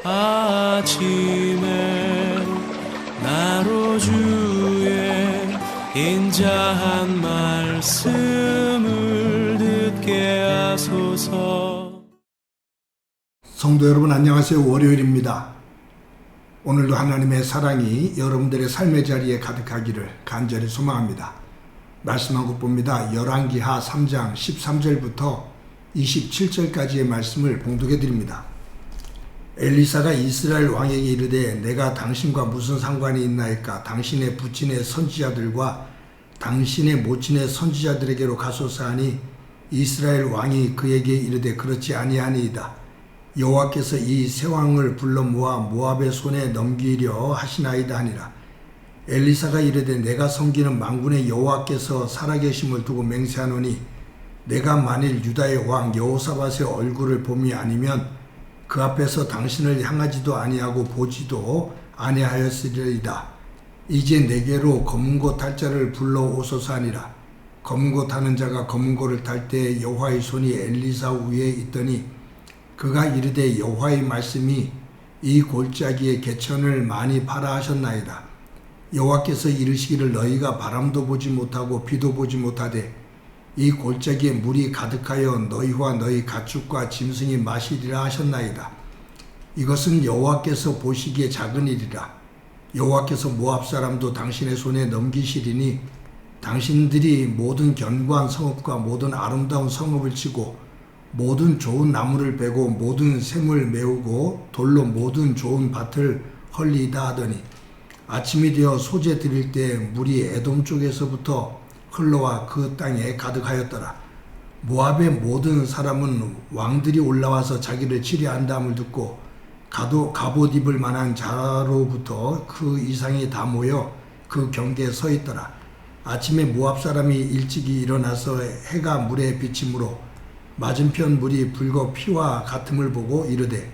아침에 나로 주의 인자한 말씀을 듣게 하소서. 성도 여러분 안녕하세요. 월요일입니다. 오늘도 하나님의 사랑이 여러분들의 삶의 자리에 가득하기를 간절히 소망합니다. 말씀 한 곳 봅니다. 열왕기하 3장 13절부터 27절까지의 말씀을 봉독해 드립니다. 엘리사가 이스라엘 왕에게 이르되 내가 당신과 무슨 상관이 있나이까? 당신의 부친의 선지자들과 당신의 모친의 선지자들에게로 가소서 하니 이스라엘 왕이 그에게 이르되 그렇지 아니하니이다. 여호와께서 이 세 왕을 불러 모아 모압의 손에 넘기려 하시나이다 하니라. 엘리사가 이르되 내가 섬기는 만군의 여호와께서 살아계심을 두고 맹세하노니 내가 만일 유다의 왕 여호사밧의 얼굴을 봄이 아니면 그 앞에서 당신을 향하지도 아니하고 보지도 아니하였으리이다. 이제 내게로 검은고 탈 자를 불러오소서 하니라. 검은고 타는 자가 검은고를 탈 때 여호와의 손이 엘리사 위에 있더니 그가 이르되 여호와의 말씀이 이 골짜기에 개천을 많이 파라 하셨나이다. 여호와께서 이르시기를 너희가 바람도 보지 못하고 비도 보지 못하되 이 골짜기에 물이 가득하여 너희와 너희 가축과 짐승이 마시리라 하셨나이다. 이것은 여호와께서 보시기에 작은 일이라. 여호와께서 모압 사람도 당신의 손에 넘기시리니 당신들이 모든 견고한 성읍과 모든 아름다운 성읍을 치고 모든 좋은 나무를 베고 모든 샘을 메우고 돌로 모든 좋은 밭을 헐리이다 하더니 아침이 되어 소재 드릴 때 물이 에돔 쪽에서부터 흘러와 그 땅에 가득하였더라. 모압의 모든 사람은 왕들이 올라와서 자기를 치려한다함을 듣고 갑옷 입을 만한 자로부터 그 이상이 다 모여 그 경계에 서 있더라. 아침에 모압 사람이 일찍이 일어나서 해가 물에 비침으로 맞은편 물이 붉어 피와 같음을 보고 이르되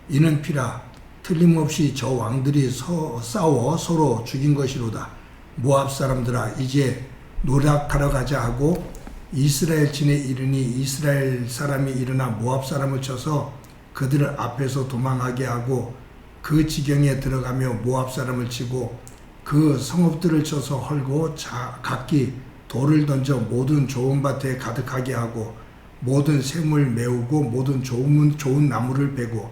이는 피라. 틀림없이 저 왕들이 싸워 서로 죽인 것이로다. 모압 사람들아 이제 노력하러 가자 하고 이스라엘 진에 이르니 이스라엘 사람이 일어나 모압 사람을 쳐서 그들을 앞에서 도망하게 하고 그 지경에 들어가며 모압 사람을 치고 그 성읍들을 쳐서 헐고 각기 돌을 던져 모든 좋은 밭에 가득하게 하고 모든 샘을 메우고 모든 좋은 나무를 베고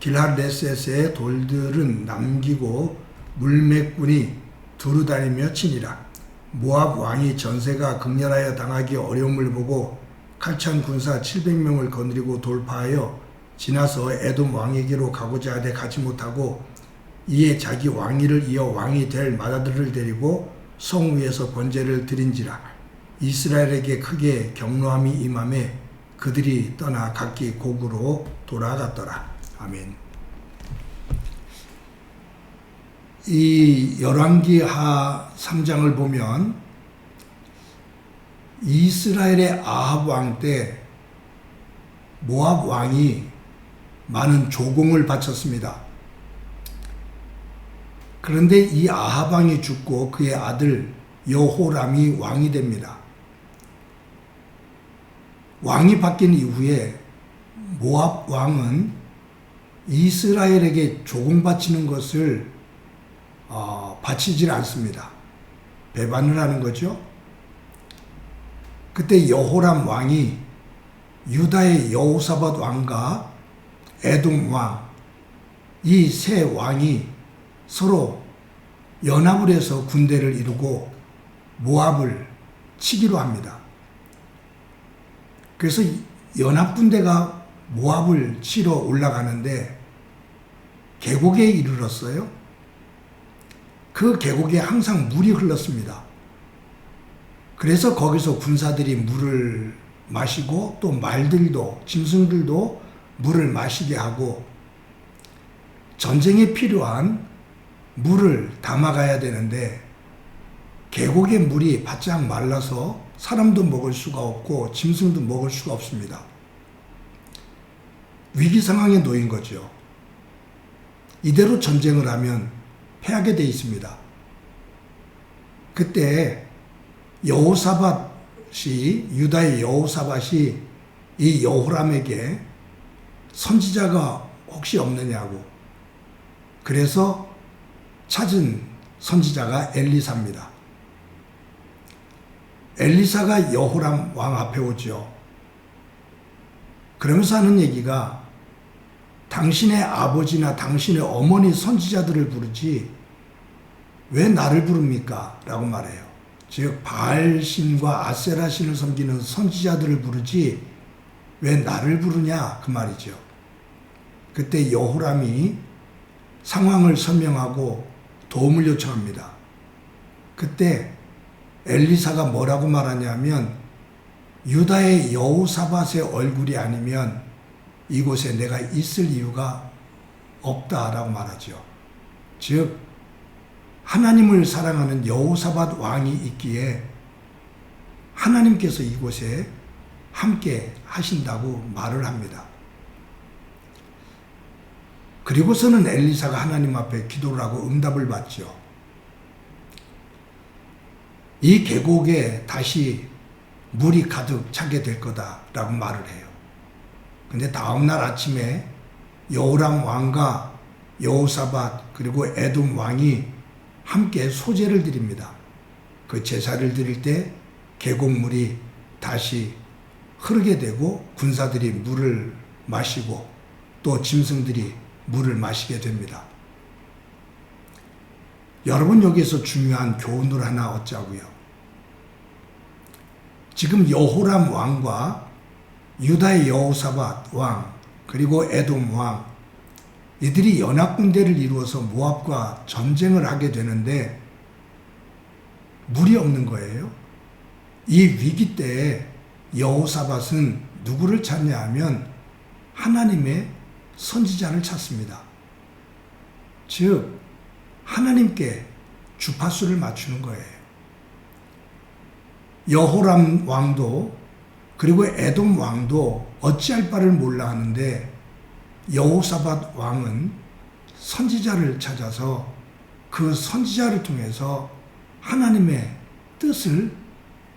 길하레셋의 돌들은 남기고 물매꾼이 두루 다니며 치니라. 모압 왕이 전세가 극렬하여 당하기 어려움을 보고 칼찬 군사 700명을 거느리고 돌파하여 지나서 에돔 왕에게로 가고자 하되 가지 못하고 이에 자기 왕위를 이어 왕이 될 맏아들을 데리고 성 위에서 번제를 드린지라. 이스라엘에게 크게 경노함이 임하매 그들이 떠나 각기 곡으로 돌아갔더라. 아멘. 이 열왕기하 3장을 보면 이스라엘의 아합 왕 때 모압 왕이 많은 조공을 바쳤습니다. 그런데 이 아합 왕이 죽고 그의 아들 여호람이 왕이 됩니다. 왕이 바뀐 이후에 모압 왕은 이스라엘에게 조공 바치는 것을 바치질 않습니다. 배반을 하는 거죠. 그때 여호람 왕이 유다의 여호사밧 왕과 에돔 왕, 이 세 왕이 서로 연합을 해서 군대를 이루고 모압을 치기로 합니다. 그래서 연합군대가 모압을 치러 올라가는데 계곡에 이르렀어요. 그 계곡에 항상 물이 흘렀습니다. 그래서 거기서 군사들이 물을 마시고 또 말들도 짐승들도 물을 마시게 하고 전쟁에 필요한 물을 담아가야 되는데 계곡의 물이 바짝 말라서 사람도 먹을 수가 없고 짐승도 먹을 수가 없습니다. 위기 상황에 놓인 거죠. 이대로 전쟁을 하면 패하게 돼 있습니다. 그때 유다의 여호사밧이 이 여호람에게 선지자가 혹시 없느냐고 그래서 찾은 선지자가 엘리사입니다. 엘리사가 여호람 왕 앞에 오죠. 그러면서 하는 얘기가 당신의 아버지나 당신의 어머니 선지자들을 부르지 왜 나를 부릅니까? 라고 말해요. 즉 바알신과 아세라신을 섬기는 선지자들을 부르지 왜 나를 부르냐 그 말이죠. 그때 여호람이 상황을 설명하고 도움을 요청합니다. 그때 엘리사가 뭐라고 말하냐면 유다의 여호사밧의 얼굴이 아니면 이곳에 내가 있을 이유가 없다라고 말하죠. 즉 하나님을 사랑하는 여호사밧 왕이 있기에 하나님께서 이곳에 함께 하신다고 말을 합니다. 그리고서는 엘리사가 하나님 앞에 기도를 하고 응답을 받죠. 이 계곡에 다시 물이 가득 차게 될 거다라고 말을 해요. 근데 다음날 아침에 여호람 왕과 여호사밧 그리고 에돔 왕이 함께 소제를 드립니다. 그 제사를 드릴 때 계곡물이 다시 흐르게 되고 군사들이 물을 마시고 또 짐승들이 물을 마시게 됩니다. 여러분 여기에서 중요한 교훈을 하나 얻자고요. 지금 여호람 왕과 유다의 여호사밧 왕 그리고 에돔 왕 이들이 연합군대를 이루어서 모압과 전쟁을 하게 되는데 물이 없는 거예요. 이 위기 때에 여호사밧은 누구를 찾냐 하면 하나님의 선지자를 찾습니다. 즉 하나님께 주파수를 맞추는 거예요. 여호람 왕도 그리고 에돔 왕도 어찌할 바를 몰라 하는데 여호사밧 왕은 선지자를 찾아서 그 선지자를 통해서 하나님의 뜻을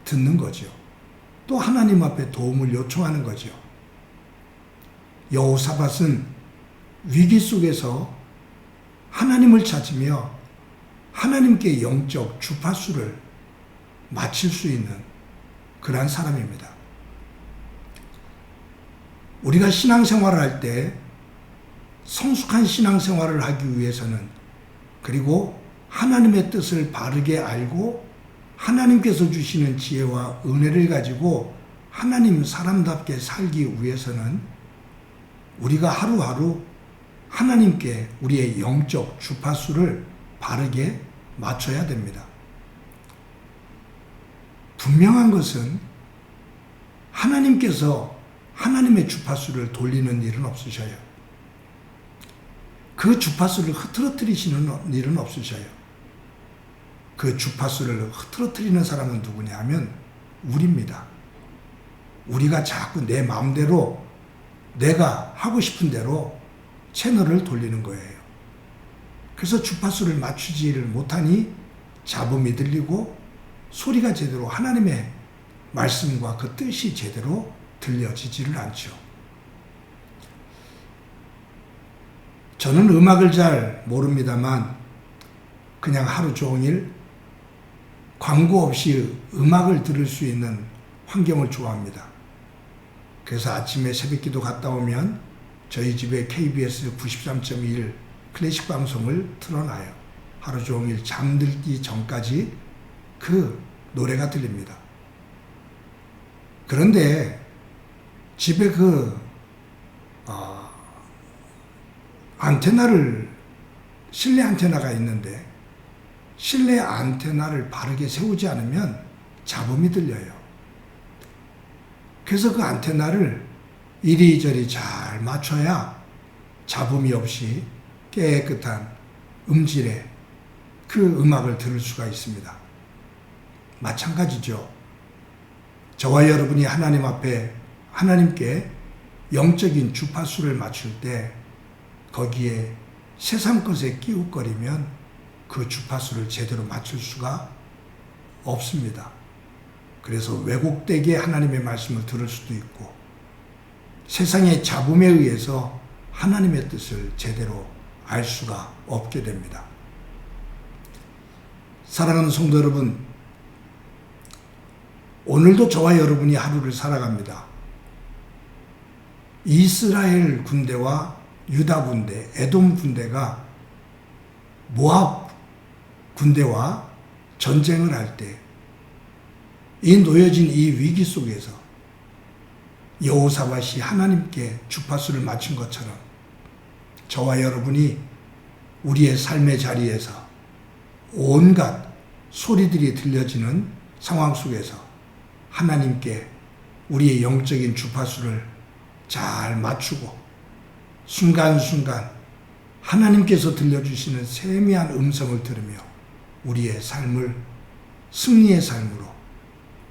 듣는 거죠. 또 하나님 앞에 도움을 요청하는 거죠. 여호사밧은 위기 속에서 하나님을 찾으며 하나님께 영적 주파수를 맞출 수 있는 그러한 사람입니다. 우리가 신앙생활을 할 때 성숙한 신앙생활을 하기 위해서는 그리고 하나님의 뜻을 바르게 알고 하나님께서 주시는 지혜와 은혜를 가지고 하나님 사람답게 살기 위해서는 우리가 하루하루 하나님께 우리의 영적 주파수를 바르게 맞춰야 됩니다. 분명한 것은 하나님께서 하나님의 주파수를 돌리는 일은 없으셔요. 그 주파수를 흐트러뜨리시는 일은 없으셔요. 그 주파수를 흐트러뜨리는 사람은 누구냐 하면 우리입니다. 우리가 자꾸 내 마음대로 내가 하고 싶은 대로 채널을 돌리는 거예요. 그래서 주파수를 맞추지를 못하니 잡음이 들리고 소리가 제대로 하나님의 말씀과 그 뜻이 제대로 들려지지를 않죠. 저는 음악을 잘 모릅니다만 그냥 하루 종일 광고 없이 음악을 들을 수 있는 환경을 좋아합니다. 그래서 아침에 새벽기도 갔다 오면 저희 집에 KBS 93.1 클래식 방송을 틀어놔요. 하루 종일 잠들기 전까지 그 노래가 들립니다. 그런데 집에 안테나를 실내 안테나가 있는데 실내 안테나를 바르게 세우지 않으면 잡음이 들려요. 그래서 그 안테나를 이리저리 잘 맞춰야 잡음이 없이 깨끗한 음질의 그 음악을 들을 수가 있습니다. 마찬가지죠. 저와 여러분이 하나님 앞에 하나님께 영적인 주파수를 맞출 때 거기에 세상 것에 끼웃거리면 그 주파수를 제대로 맞출 수가 없습니다. 그래서 왜곡되게 하나님의 말씀을 들을 수도 있고 세상의 잡음에 의해서 하나님의 뜻을 제대로 알 수가 없게 됩니다. 사랑하는 성도 여러분, 오늘도 저와 여러분이 하루를 살아갑니다. 이스라엘 군대와 유다 군대, 에돔 군대가 모압 군대와 전쟁을 할 때 이 놓여진 이 위기 속에서 여호사밧이 하나님께 주파수를 맞춘 것처럼 저와 여러분이 우리의 삶의 자리에서 온갖 소리들이 들려지는 상황 속에서 하나님께 우리의 영적인 주파수를 잘 맞추고 순간순간 하나님께서 들려주시는 세미한 음성을 들으며 우리의 삶을 승리의 삶으로,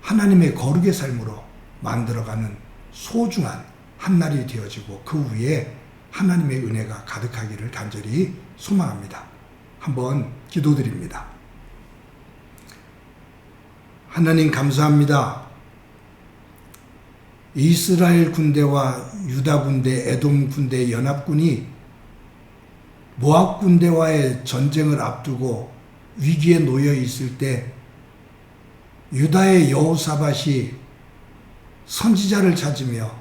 하나님의 거룩의 삶으로 만들어가는 소중한 한날이 되어지고 그 위에 하나님의 은혜가 가득하기를 간절히 소망합니다. 한번 기도드립니다. 하나님 감사합니다. 이스라엘 군대와 유다 군대, 에돔 군대 연합군이 모압 군대와의 전쟁을 앞두고 위기에 놓여 있을 때 유다의 여호사밧이 선지자를 찾으며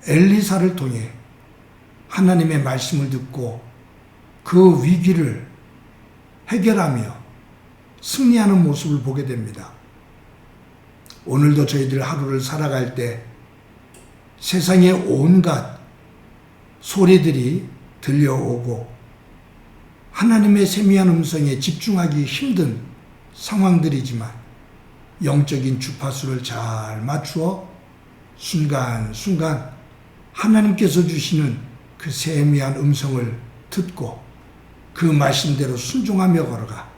엘리사를 통해 하나님의 말씀을 듣고 그 위기를 해결하며 승리하는 모습을 보게 됩니다. 오늘도 저희들 하루를 살아갈 때 세상의 온갖 소리들이 들려오고 하나님의 세미한 음성에 집중하기 힘든 상황들이지만 영적인 주파수를 잘 맞추어 순간순간 하나님께서 주시는 그 세미한 음성을 듣고 그 말씀대로 순종하며 걸어가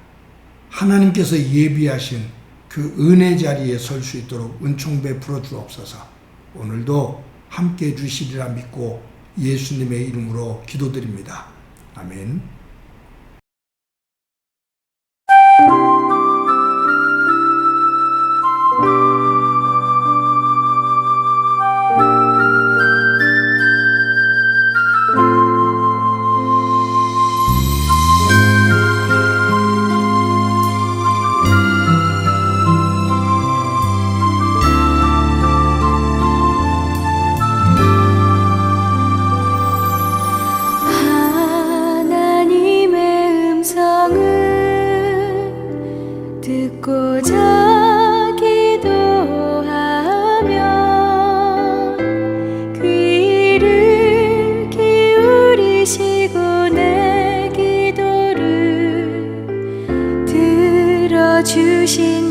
하나님께서 예비하신 그 은혜 자리에 설 수 있도록 은총 베풀어 주옵소서. 오늘도 함께 해주시리라 믿고 예수님의 이름으로 기도드립니다. 아멘. 듣고자 기도하면 그 귀를 기울이시고 내 기도를 들어주신